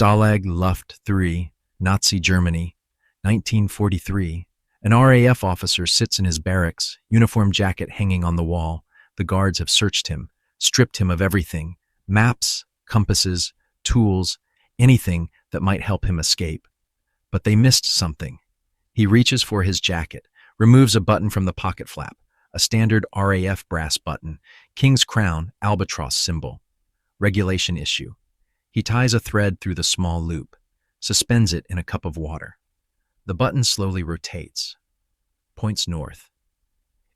Stalag Luft III, Nazi Germany, 1943. An RAF officer sits in his barracks, uniform jacket hanging on the wall. The guards have searched him, stripped him of everything: maps, compasses, tools, anything that might help him escape. But they missed something. He reaches for his jacket, removes a button from the pocket flap, a standard RAF brass button, King's Crown, albatross symbol. Regulation issue. He ties a thread through the small loop, suspends it in a cup of water. The button slowly rotates, points north.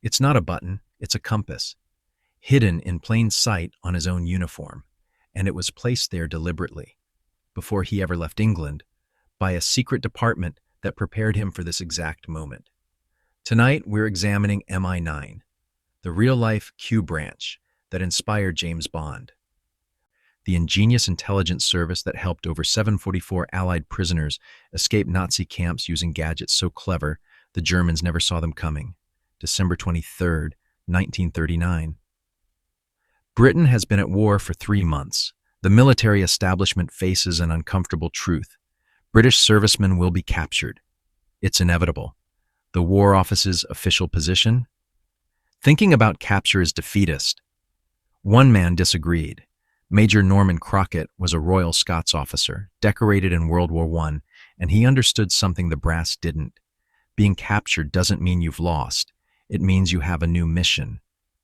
It's not a button, it's a compass, hidden in plain sight on his own uniform, and it was placed there deliberately, before he ever left England, by a secret department that prepared him for this exact moment. Tonight, we're examining MI9, the real-life Q branch that inspired James Bond. The ingenious intelligence service that helped over 744 Allied prisoners escape Nazi camps using gadgets so clever the Germans never saw them coming. December 23, 1939. Britain has been at war for 3 months. The military establishment faces an uncomfortable truth. British servicemen will be captured. It's inevitable. The War Office's official position? Thinking about capture is defeatist. One man disagreed. Major Norman Crockatt was a Royal Scots officer, decorated in World War I, and he understood something the brass didn't. Being captured doesn't mean you've lost. It means you have a new mission: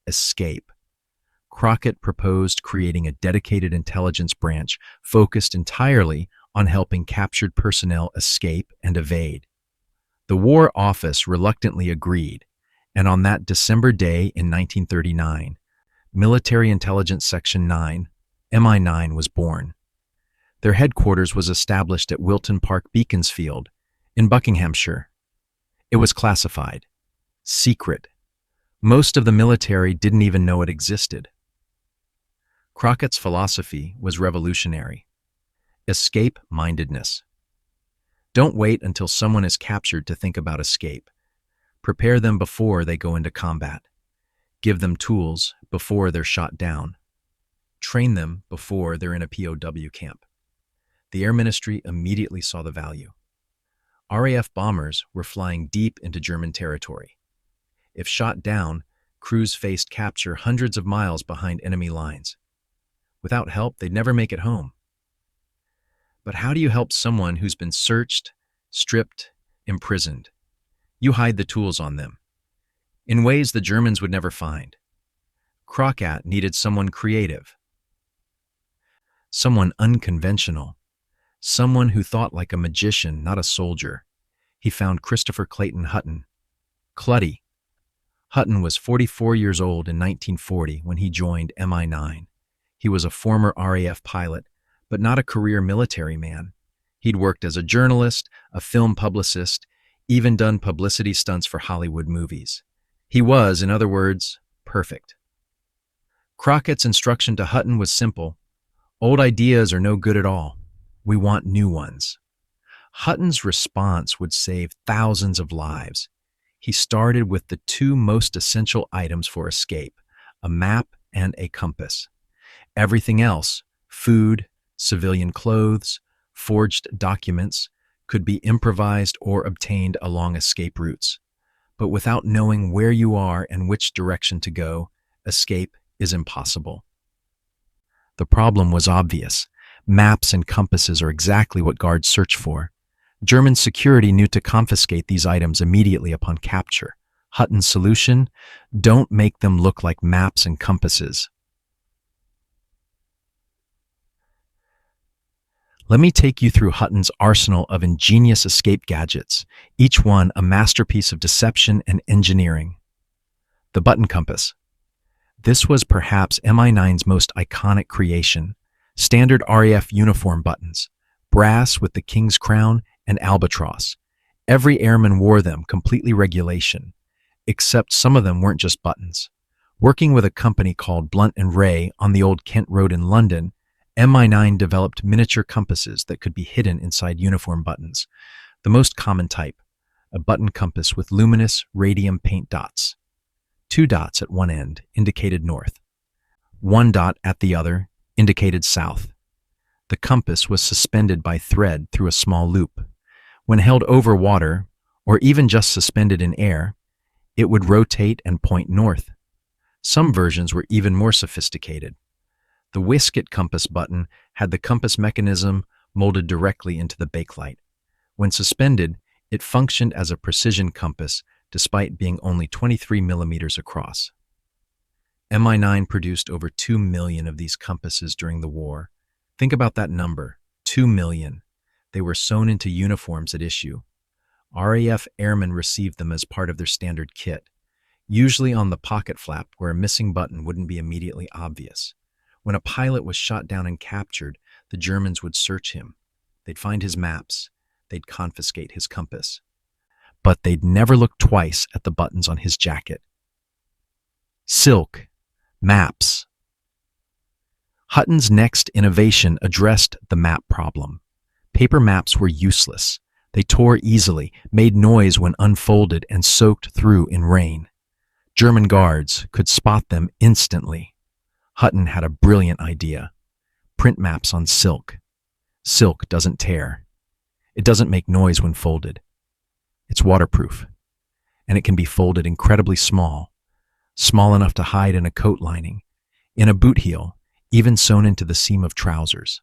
escape. Crockatt proposed creating a dedicated intelligence branch focused entirely on helping captured personnel escape and evade. The War Office reluctantly agreed, and on that December day in 1939, Military Intelligence Section 9, MI9, was born. Their headquarters was established at Wilton Park Beaconsfield in Buckinghamshire. It was classified, secret. Most of the military didn't even know it existed. Crockatt's philosophy was revolutionary: escape-mindedness. Don't wait until someone is captured to think about escape. Prepare them before they go into combat. Give them tools before they're shot down. Train them before they're in a POW camp. The Air Ministry immediately saw the value. RAF bombers were flying deep into German territory. If shot down, crews faced capture hundreds of miles behind enemy lines. Without help, they'd never make it home. But how do you help someone who's been searched, stripped, imprisoned? You hide the tools on them, in ways the Germans would never find. Crockatt needed someone creative, someone unconventional, someone who thought like a magician, not a soldier. He found Christopher Clayton Hutton. Clutty. Hutton was 44 years old in 1940 when he joined MI9. He was a former RAF pilot, but not a career military man. He'd worked as a journalist, a film publicist, even done publicity stunts for Hollywood movies. He was, in other words, perfect. Crockatt's instruction to Hutton was simple: old ideas are no good at all. We want new ones. Hutton's response would save thousands of lives. He started with the 2 most essential items for escape: a map and a compass. Everything else, food, civilian clothes, forged documents, could be improvised or obtained along escape routes. But without knowing where you are and which direction to go, escape is impossible. The problem was obvious. Maps and compasses are exactly what guards search for. German security knew to confiscate these items immediately upon capture. Hutton's solution: don't make them look like maps and compasses. Let me take you through Hutton's arsenal of ingenious escape gadgets, each one a masterpiece of deception and engineering. The button compass. This was perhaps MI9's most iconic creation. Standard RAF uniform buttons, brass with the King's Crown and albatross. Every airman wore them, completely regulation, except some of them weren't just buttons. Working with a company called Blunt and Ray on the Old Kent Road in London, MI9 developed miniature compasses that could be hidden inside uniform buttons. The most common type: a button compass with luminous radium paint dots. 2 dots at one end indicated north. 1 dot at the other indicated south. The compass was suspended by thread through a small loop. When held over water, or even just suspended in air, it would rotate and point north. Some versions were even more sophisticated. The Whisket compass button had the compass mechanism molded directly into the bakelite. When suspended, it functioned as a precision compass despite being only 23 millimeters across. MI9 produced over 2 million of these compasses during the war. Think about that number, 2 million. They were sewn into uniforms at issue. RAF airmen received them as part of their standard kit, usually on the pocket flap where a missing button wouldn't be immediately obvious. When a pilot was shot down and captured, the Germans would search him. They'd find his maps. They'd confiscate his compass. But they'd never look twice at the buttons on his jacket. Silk. Maps. Hutton's next innovation addressed the map problem. Paper maps were useless. They tore easily, made noise when unfolded, and soaked through in rain. German guards could spot them instantly. Hutton had a brilliant idea. Print maps on silk. Silk doesn't tear. It doesn't make noise when folded. It's waterproof, and it can be folded incredibly small enough to hide in a coat lining, in a boot heel, even sewn into the seam of trousers.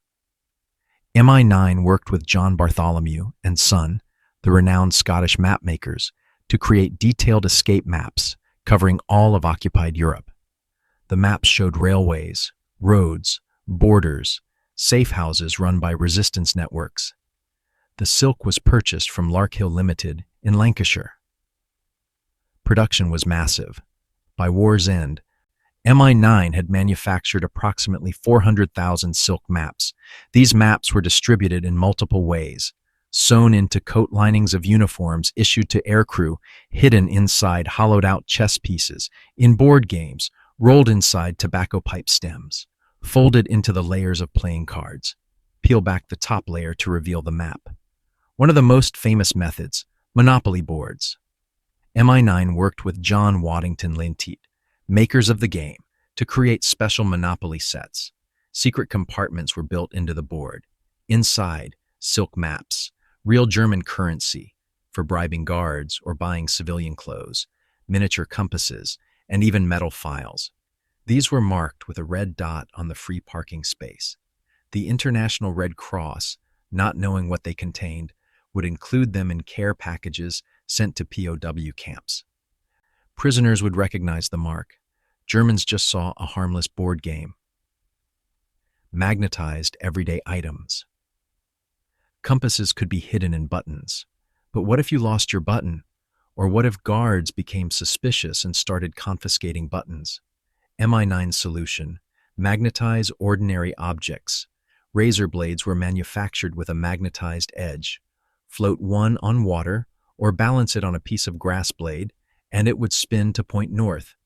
MI9 worked with John Bartholomew and Son, the renowned Scottish map makers, to create detailed escape maps covering all of occupied Europe. The maps showed railways, roads, borders, safe houses run by resistance networks. The silk was purchased from Larkhill Limited in Lancashire. Production was massive. By war's end, MI9 had manufactured approximately 400,000 silk maps. These maps were distributed in multiple ways, sewn into coat linings of uniforms issued to aircrew, hidden inside hollowed-out chess pieces, in board games, rolled inside tobacco pipe stems, folded into the layers of playing cards. Peel back the top layer to reveal the map. One of the most famous methods, Monopoly boards. MI9 worked with John Waddington Linteet, makers of the game, to create special Monopoly sets. Secret compartments were built into the board. Inside, silk maps, real German currency for bribing guards or buying civilian clothes, miniature compasses, and even metal files. These were marked with a red dot on the free parking space. The International Red Cross, not knowing what they contained, would include them in care packages sent to POW camps. Prisoners would recognize the mark. Germans just saw a harmless board game. Magnetized everyday items. Compasses could be hidden in buttons. But what if you lost your button? Or what if guards became suspicious and started confiscating buttons? MI9's solution: magnetize ordinary objects. Razor blades were manufactured with a magnetized edge. Float one on water or balance it on a piece of grass blade, and it would spin to point north.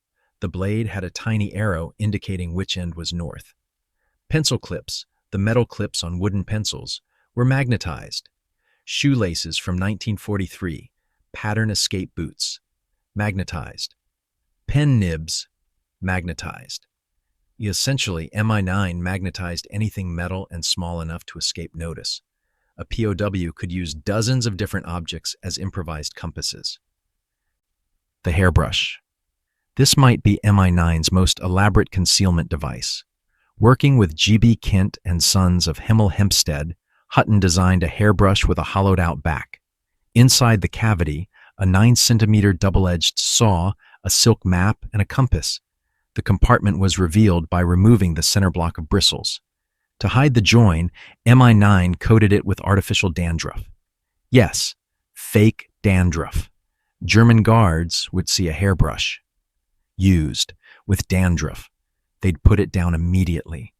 The blade had a tiny arrow indicating which end was north. Pencil clips, the metal clips on wooden pencils, were magnetized. Shoelaces from 1943, pattern escape boots, magnetized. Pen nibs, magnetized. Essentially, MI9 magnetized anything metal and small enough to escape notice. A POW could use dozens of different objects as improvised compasses. The hairbrush. This might be MI9's most elaborate concealment device. Working with G.B. Kent and Sons of Hemel Hempstead, Hutton designed a hairbrush with a hollowed-out back. Inside the cavity, a 9-centimeter double-edged saw, a silk map, and a compass. The compartment was revealed by removing the center block of bristles. To hide the join, MI9 coated it with artificial dandruff. Yes, fake dandruff. German guards would see a hairbrush used with dandruff. They'd put it down immediately.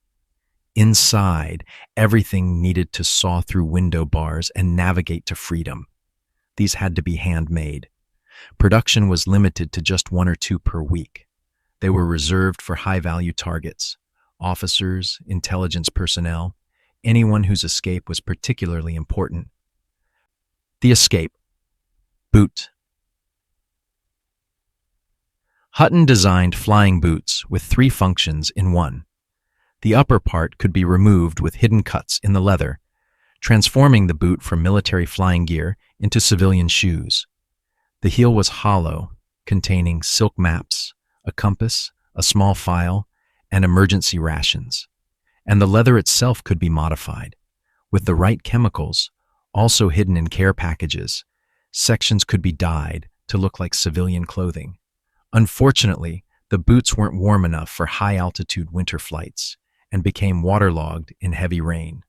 Inside, everything needed to saw through window bars and navigate to freedom. These had to be handmade. Production was limited to just 1 or 2 per week. They were reserved for high-value targets: officers, intelligence personnel, anyone whose escape was particularly important. The escape. Boot. Hutton designed flying boots with 3 functions in one. The upper part could be removed with hidden cuts in the leather, transforming the boot from military flying gear into civilian shoes. The heel was hollow, containing silk maps, a compass, a small file, and emergency rations. And the leather itself could be modified. With the right chemicals, also hidden in care packages, sections could be dyed to look like civilian clothing. Unfortunately, the boots weren't warm enough for high-altitude winter flights and became waterlogged in heavy rain.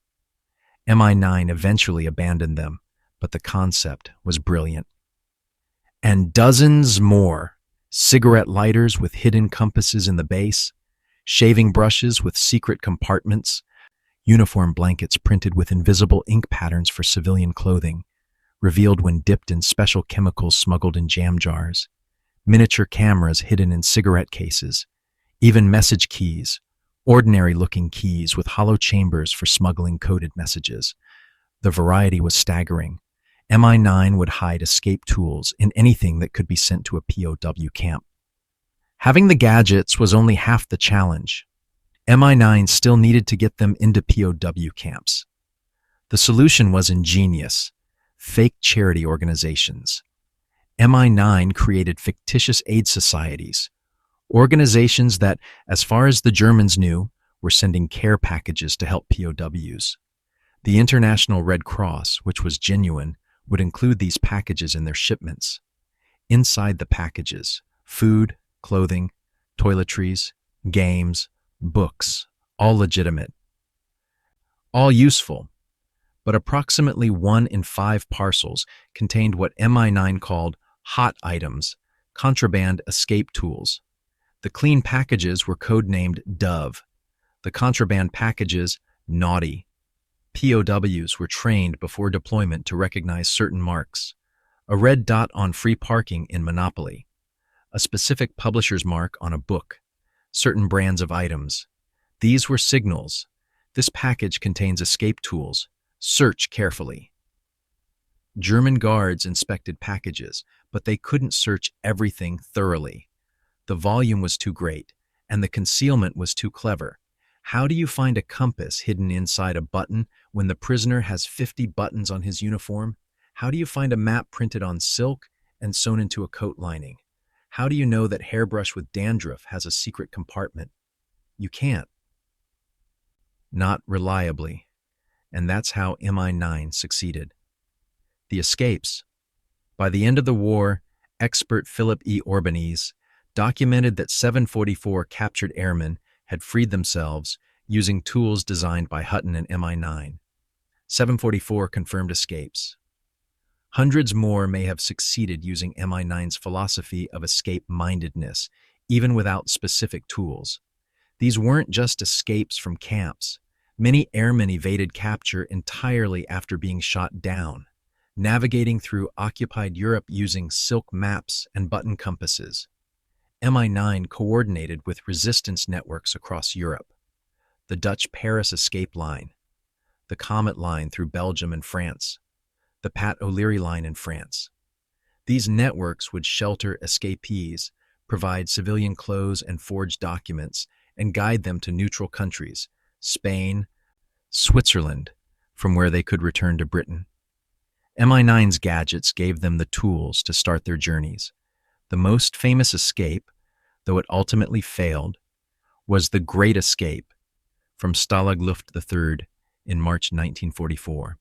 Mi-9 eventually abandoned them, but the concept was brilliant. And dozens more: cigarette lighters with hidden compasses in the base, shaving brushes with secret compartments, uniform blankets printed with invisible ink patterns for civilian clothing, revealed when dipped in special chemicals smuggled in jam jars, miniature cameras hidden in cigarette cases, even message keys, ordinary-looking keys with hollow chambers for smuggling coded messages. The variety was staggering. Mi-9 would hide escape tools in anything that could be sent to a POW camp. Having the gadgets was only half the challenge. Mi-9 still needed to get them into POW camps. The solution was ingenious: fake charity organizations. Mi-9 created fictitious aid societies, organizations that, as far as the Germans knew, were sending care packages to help POWs. The International Red Cross, which was genuine, would include these packages in their shipments. Inside the packages, food, clothing, toiletries, games, books, all legitimate, all useful, but approximately 1 in 5 parcels contained what Mi-9 called hot items, contraband escape tools. The clean packages were codenamed Dove, the contraband packages Naughty. POWs were trained before deployment to recognize certain marks: a red dot on free parking in Monopoly, a specific publisher's mark on a book, certain brands of items. These were signals: this package contains escape tools. Search carefully. German guards inspected packages, but they couldn't search everything thoroughly. The volume was too great, and the concealment was too clever. How do you find a compass hidden inside a button when the prisoner has 50 buttons on his uniform? How do you find a map printed on silk and sewn into a coat lining? How do you know that hairbrush with dandruff has a secret compartment? You can't. Not reliably. And that's how Mi-9 succeeded. The escapes. By the end of the war, expert Philip E. Orbanese documented that 744 captured airmen had freed themselves using tools designed by Hutton and Mi-9. 744 confirmed escapes. Hundreds more may have succeeded using Mi-9's philosophy of escape-mindedness, even without specific tools. These weren't just escapes from camps. Many airmen evaded capture entirely after being shot down, navigating through occupied Europe using silk maps and button compasses. Mi-9 coordinated with resistance networks across Europe: the Dutch Paris escape line, the Comet line through Belgium and France, the Pat O'Leary line in France. These networks would shelter escapees, provide civilian clothes and forged documents, and guide them to neutral countries: Spain, Switzerland, from where they could return to Britain. Mi-9's gadgets gave them the tools to start their journeys. The most famous escape, though it ultimately failed, was the Great Escape from Stalag Luft III in March 1944.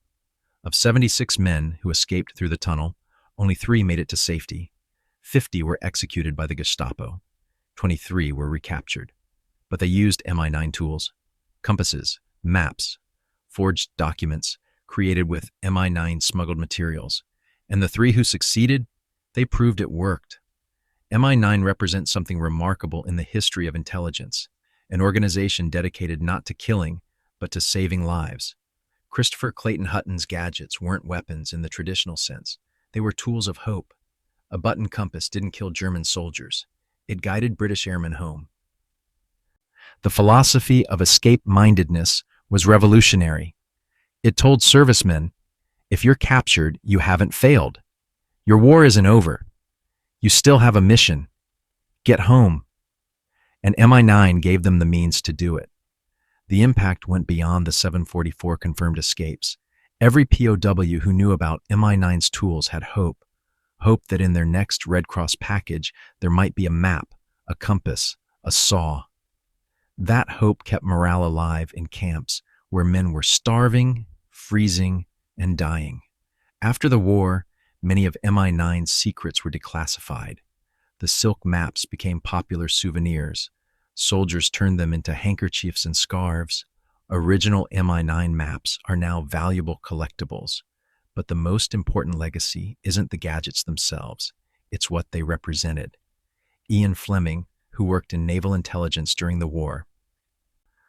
Of 76 men who escaped through the tunnel, only 3 made it to safety. 50 were executed by the Gestapo. 23 were recaptured. But they used Mi-9 tools: compasses, maps, forged documents created with Mi-9 smuggled materials. And the 3 who succeeded, they proved it worked. Mi-9 represents something remarkable in the history of intelligence, an organization dedicated not to killing, but to saving lives. Christopher Clayton Hutton's gadgets weren't weapons in the traditional sense. They were tools of hope. A button compass didn't kill German soldiers. It guided British airmen home. The philosophy of escape-mindedness was revolutionary. It told servicemen, if you're captured, you haven't failed. Your war isn't over. You still have a mission. Get home. And Mi-9 gave them the means to do it. The impact went beyond the 744 confirmed escapes. Every POW who knew about MI9's tools had hope that in their next Red Cross package there might be a map, a compass, a saw. That hope kept morale alive in camps where men were starving, freezing, and dying. After the war, many of MI9's secrets were declassified. The silk maps became popular souvenirs. Soldiers turned them into handkerchiefs and scarves. Original MI9 maps are now valuable collectibles. But the most important legacy isn't the gadgets themselves, it's what they represented. Ian Fleming, who worked in naval intelligence during the war,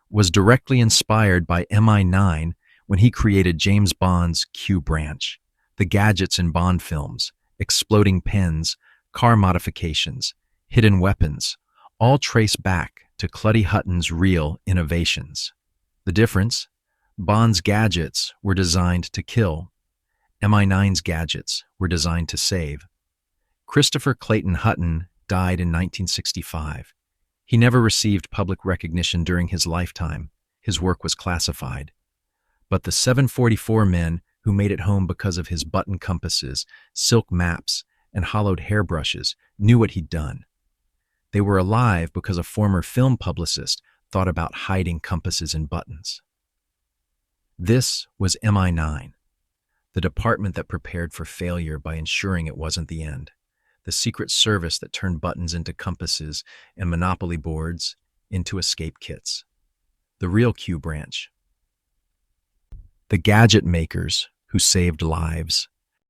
was directly inspired by MI9 when he created James Bond's Q branch. The gadgets in Bond films, exploding pens, car modifications, hidden weapons, all trace back to Clutty Hutton's real innovations. The difference? Bond's gadgets were designed to kill. MI9's gadgets were designed to save. Christopher Clayton Hutton died in 1965. He never received public recognition during his lifetime. His work was classified. But the 744 men who made it home because of his button compasses, silk maps, and hollowed hairbrushes knew what he'd done. They were alive because a former film publicist thought about hiding compasses in buttons. This was MI9, the department that prepared for failure by ensuring it wasn't the end, the secret service that turned buttons into compasses and Monopoly boards into escape kits. The real Q branch. The gadget makers who saved lives.